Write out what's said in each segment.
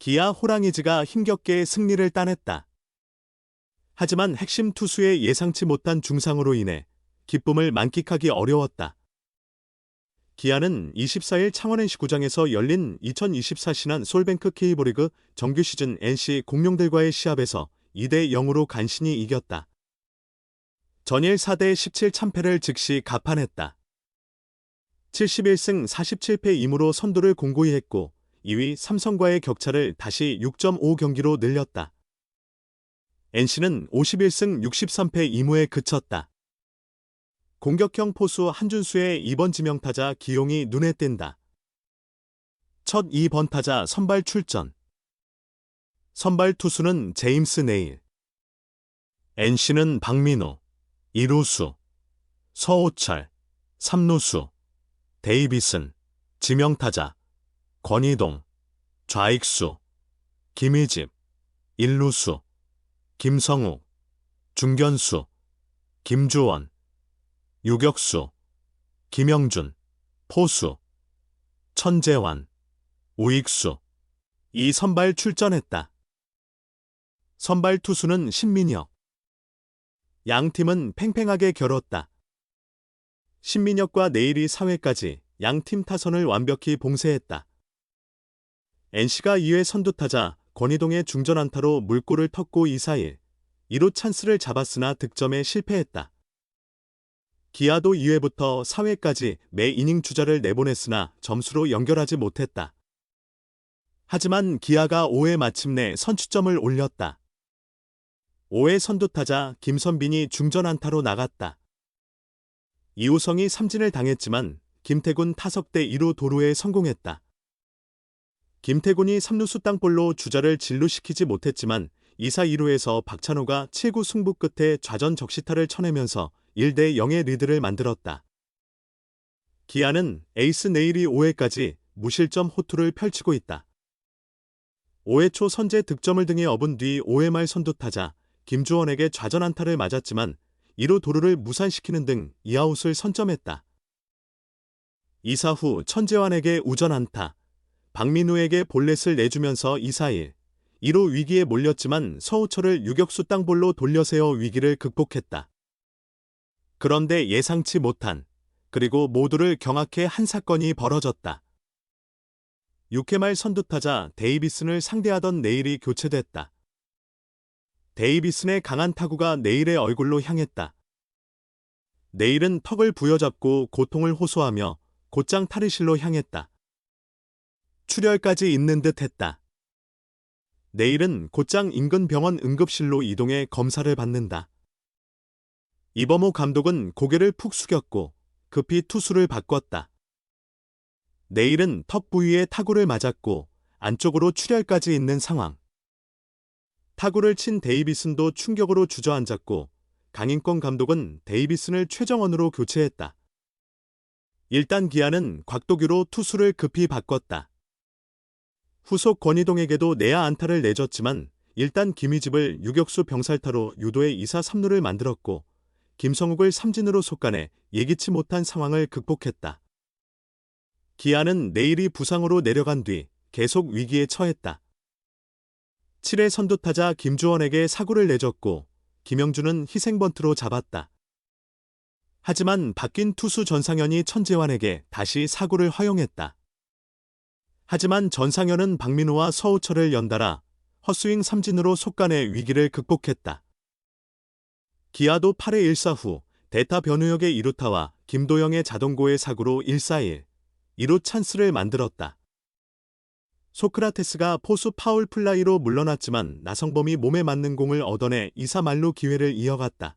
기아 호랑이즈가 힘겹게 승리를 따냈다. 하지만 핵심 투수의 예상치 못한 중상으로 인해 기쁨을 만끽하기 어려웠다. 기아는 24일 창원 NC구장에서 열린 2024 신한 솔뱅크 K리그 정규 시즌 NC 공룡들과의 시합에서 2대 0으로 간신히 이겼다. 전일 4대 17 참패를 즉시 가판했다. 71승 47패 2무로 선두를 공고히 했고 2위 삼성과의 격차를 다시 6.5경기로 늘렸다. NC는 51승 63패 2무에 그쳤다. 공격형 포수 한준수의 2번 지명타자 기용이 눈에 띈다. 첫 2번 타자 선발 출전. 선발 투수는 제임스 네일. NC는 박민호, 이루수, 서호철, 삼루수, 데이비슨, 지명타자, 권희동, 좌익수, 김희집, 일루수, 김성욱, 중견수, 김주원, 유격수, 김영준, 포수, 천재환, 우익수, 이 선발 출전했다. 선발 투수는 신민혁. 양 팀은 팽팽하게 겨뤘다. 신민혁과 네일이 4회까지 양 팀 타선을 완벽히 봉쇄했다. NC가 2회 선두타자 권희동의 중전 안타로 물꼬를 텄고 2-4-1, 2루 찬스를 잡았으나 득점에 실패했다. 기아도 2회부터 4회까지 매 이닝 주자를 내보냈으나 점수로 연결하지 못했다. 하지만 기아가 5회 마침내 선취점을 올렸다. 5회 선두타자 김선빈이 중전 안타로 나갔다. 이우성이 삼진을 당했지만 김태군 타석대 2루 도루에 성공했다. 김태군이 3루수 땅볼로 주자를 진루시키지 못했지만 2사 2루에서 박찬호가 7구 승부 끝에 좌전 적시타를 쳐내면서 1대 0의 리드를 만들었다. 기아는 에이스 네일이 5회까지 무실점 호투를 펼치고 있다. 5회 초 선제 득점을 등에 업은 뒤 5회 말 선두타자 김주원에게 좌전 안타를 맞았지만 2루 도루를 무산시키는 등 2아웃을 선점했다. 2사 후 천재환에게 우전 안타, 박민우에게 볼넷을 내주면서 2-4-1, 2루 위기에 몰렸지만 서우철을 유격수 땅볼로 돌려세워 위기를 극복했다. 그런데 예상치 못한, 그리고 모두를 경악해 한 사건이 벌어졌다. 6회 말 선두타자 데이비슨을 상대하던 네일이 교체됐다. 데이비슨의 강한 타구가 네일의 얼굴로 향했다. 네일은 턱을 부여잡고 고통을 호소하며 곧장 탈의실로 향했다. 출혈까지 있는 듯 했다. 네일은 곧장 인근 병원 응급실로 이동해 검사를 받는다. 이범호 감독은 고개를 푹 숙였고 급히 투수를 바꿨다. 네일은 턱 부위에 타구를 맞았고 안쪽으로 출혈까지 있는 상황. 타구를 친 데이비슨도 충격으로 주저앉았고 강인권 감독은 데이비슨을 최정원으로 교체했다. 일단 기아는 곽도규로 투수를 급히 바꿨다. 후속 권희동에게도 내야 안타를 내줬지만 일단 김희집을 유격수 병살타로 유도해 2사 3루를 만들었고 김성욱을 삼진으로 속간해 예기치 못한 상황을 극복했다. 기아는 네일이 부상으로 내려간 뒤 계속 위기에 처했다. 7회 선두타자 김주원에게 사구를 내줬고 김영준은 희생번트로 잡았다. 하지만 바뀐 투수 전상현이 천재환에게 다시 사구를 허용했다. 하지만 전상현은 박민우와 서우철을 연달아 헛스윙 삼진으로 속간해 위기를 극복했다. 기아도 8회 1사 후 대타 변우혁의 2루타와 김도영의 자동고의 사구로 1-4-1, 2루 찬스를 만들었다. 소크라테스가 포수 파울 플라이로 물러났지만 나성범이 몸에 맞는 공을 얻어내 2사 만루 기회를 이어갔다.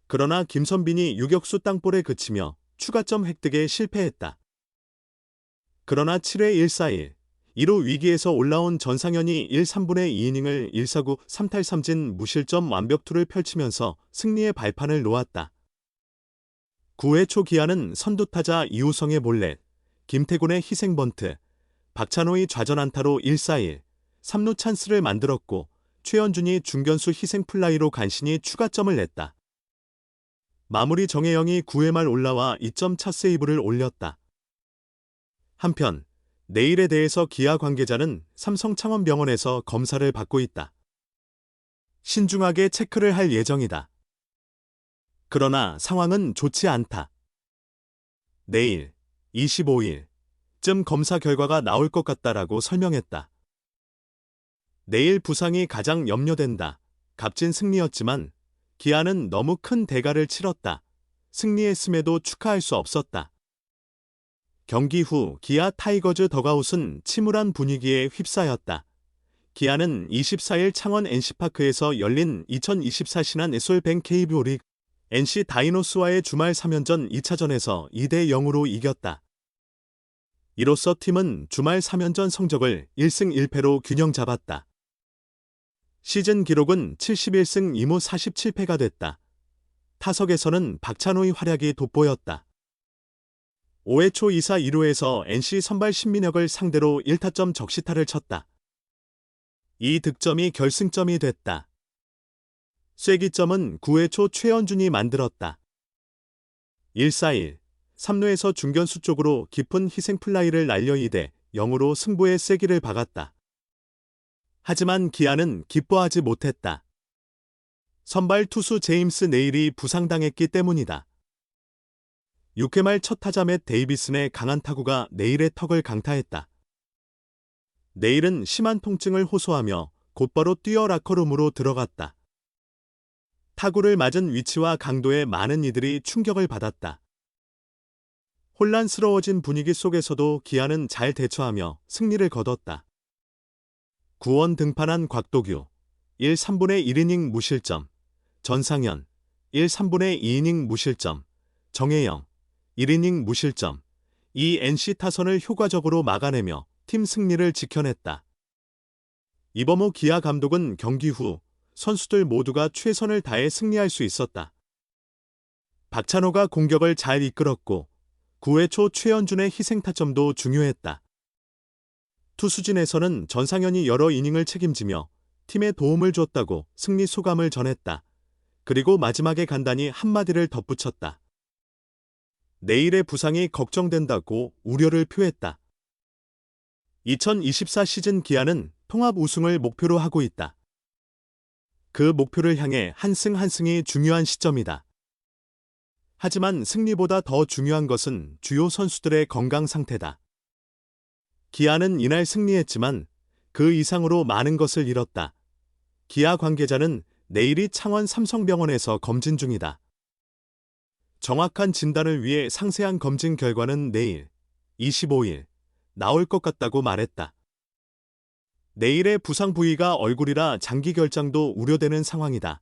그러나 김선빈이 유격수 땅볼에 그치며 추가점 획득에 실패했다. 그러나 7회 1-4-1, 2루 위기에서 올라온 전상현이 1-3분의 2이닝을 1사구 3탈3진 무실점 완벽투를 펼치면서 승리의 발판을 놓았다. 9회 초 기아는 선두타자 이우성의 볼넷, 김태군의 희생번트, 박찬호의 좌전 안타로 1-4-1, 3루 찬스를 만들었고 최현준이 중견수 희생플라이로 간신히 추가점을 냈다. 마무리 정혜영이 9회 말 올라와 2점 차 세이브를 올렸다. 한편 내일에 대해서 기아 관계자는 삼성창원병원에서 검사를 받고 있다. 신중하게 체크를 할 예정이다. 그러나 상황은 좋지 않다. 내일 25일쯤 검사 결과가 나올 것 같다라고 설명했다. 내일 부상이 가장 염려된다. 값진 승리였지만 기아는 너무 큰 대가를 치렀다. 승리했음에도 축하할 수 없었다. 경기 후 기아 타이거즈 더가웃은 침울한 분위기에 휩싸였다. 기아는 24일 창원 NC파크에서 열린 2024 신한 솔뱅 KBO 리그 NC 다이노스와의 주말 3연전 2차전에서 2대 0으로 이겼다. 이로써 팀은 주말 3연전 성적을 1승 1패로 균형 잡았다. 시즌 기록은 71승 2무 47패가 됐다. 타석에서는 박찬호의 활약이 돋보였다. 5회 초 2사 1루에서 NC 선발 신민혁을 상대로 1타점 적시타를 쳤다. 이 득점이 결승점이 됐다. 쐐기점은 9회 초 최현준이 만들었다. 1-4-1, 3루에서 중견수 쪽으로 깊은 희생 플라이를 날려 2대 0으로 승부의 쐐기를 박았다. 하지만 기아는 기뻐하지 못했다. 선발 투수 제임스 네일이 부상당했기 때문이다. 6회 말 첫 타자 맷 데이비슨의 강한 타구가 네일의 턱을 강타했다. 네일은 심한 통증을 호소하며 곧바로 뛰어 라커룸으로 들어갔다. 타구를 맞은 위치와 강도에 많은 이들이 충격을 받았다. 혼란스러워진 분위기 속에서도 기아는 잘 대처하며 승리를 거뒀다. 구원 등판한 곽도규 1, 3분의 1이닝 무실점, 전상현 1, 3분의 2이닝 무실점, 정혜영 1이닝 무실점, 이 NC 타선을 효과적으로 막아내며 팀 승리를 지켜냈다. 이범호 기아 감독은 경기 후 선수들 모두가 최선을 다해 승리할 수 있었다. 박찬호가 공격을 잘 이끌었고 9회 초 최현준의 희생타점도 중요했다. 투수진에서는 전상현이 여러 이닝을 책임지며 팀에 도움을 줬다고 승리 소감을 전했다. 그리고 마지막에 간단히 한마디를 덧붙였다. 내일의 부상이 걱정된다고 우려를 표했다. 2024 시즌 기아는 통합 우승을 목표로 하고 있다. 그 목표를 향해 한 승 한 승이 중요한 시점이다. 하지만 승리보다 더 중요한 것은 주요 선수들의 건강 상태다. 기아는 이날 승리했지만 그 이상으로 많은 것을 잃었다. 기아 관계자는 내일이 창원 삼성병원에서 검진 중이다. 정확한 진단을 위해 상세한 검진 결과는 내일 25일 나올 것 같다고 말했다. 내일의 부상 부위가 얼굴이라 장기 결장도 우려되는 상황이다.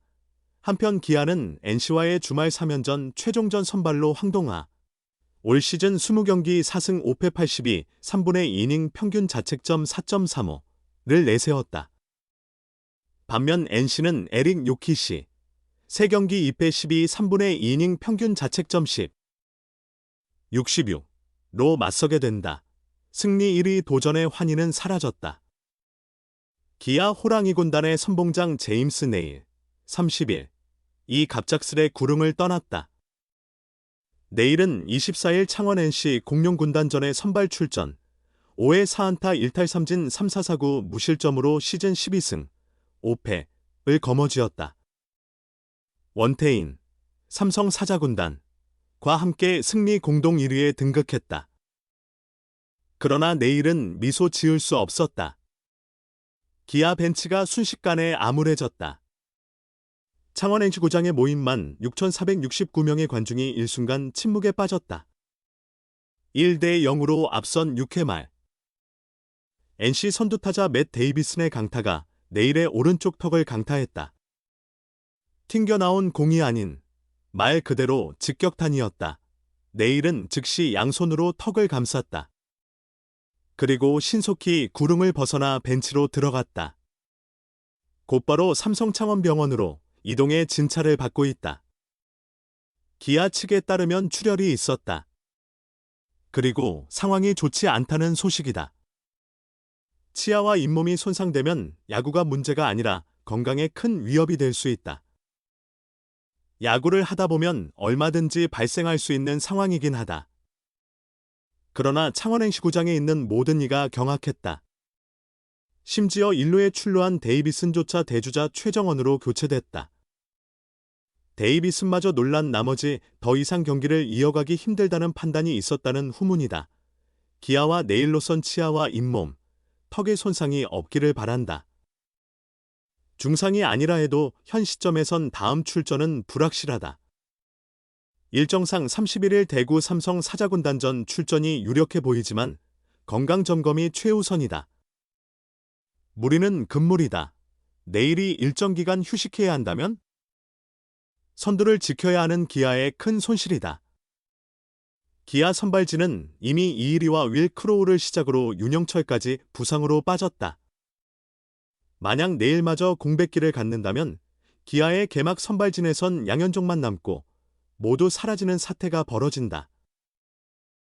한편 기아는 NC와의 주말 3연전 최종전 선발로 황동하, 올 시즌 20경기 4승 5패 82, 3분의 2이닝 평균 자책점 4.35를 내세웠다. 반면 NC는 에릭 요키시, 3경기 2패 12, 3분의 2이닝 평균 자책점 10, 66로 맞서게 된다. 승리 1위 도전의 환희는 사라졌다. 기아 호랑이 군단의 선봉장 제임스 네일, 30일, 이 갑작스레 구릉을 떠났다. 내일은 24일 창원 NC 공룡군단전에 선발 출전, 5회 4안타 1탈 3진 3사4구 무실점으로 시즌 12승, 5패를 거머쥐었다. 원태인, 삼성 사자군단과 함께 승리 공동 1위에 등극했다. 그러나 내일은 미소 지을 수 없었다. 기아 벤치가 순식간에 암울해졌다. 창원 NC구장에 모임만 6,469명의 관중이 일순간 침묵에 빠졌다. 1대 0으로 앞선 6회 말. NC 선두타자 맷 데이비슨의 강타가 내일의 오른쪽 턱을 강타했다. 튕겨나온 공이 아닌 말 그대로 직격탄이었다. 내일은 즉시 양손으로 턱을 감쌌다. 그리고 신속히 구릉을 벗어나 벤치로 들어갔다. 곧바로 삼성창원병원으로 이동해 진찰을 받고 있다. 기아 측에 따르면 출혈이 있었다. 그리고 상황이 좋지 않다는 소식이다. 치아와 잇몸이 손상되면 야구가 문제가 아니라 건강에 큰 위협이 될 수 있다. 야구를 하다 보면 얼마든지 발생할 수 있는 상황이긴 하다. 그러나 창원행시구장에 있는 모든 이가 경악했다. 심지어 1루에 출루한 데이비슨조차 대주자 최정원으로 교체됐다. 데이비슨마저 놀란 나머지 더 이상 경기를 이어가기 힘들다는 판단이 있었다는 후문이다. 기아와 내일로선 치아와 잇몸, 턱의 손상이 없기를 바란다. 중상이 아니라 해도 현 시점에선 다음 출전은 불확실하다. 일정상 31일 대구 삼성 사자군단전 출전이 유력해 보이지만 건강점검이 최우선이다. 무리는 금물이다. 내일이 일정 기간 휴식해야 한다면? 선두를 지켜야 하는 기아의 큰 손실이다. 기아 선발진은 이미 이일이와 윌 크로우를 시작으로 윤영철까지 부상으로 빠졌다. 만약 내일마저 공백기를 갖는다면 기아의 개막 선발진에선 양현종만 남고 모두 사라지는 사태가 벌어진다.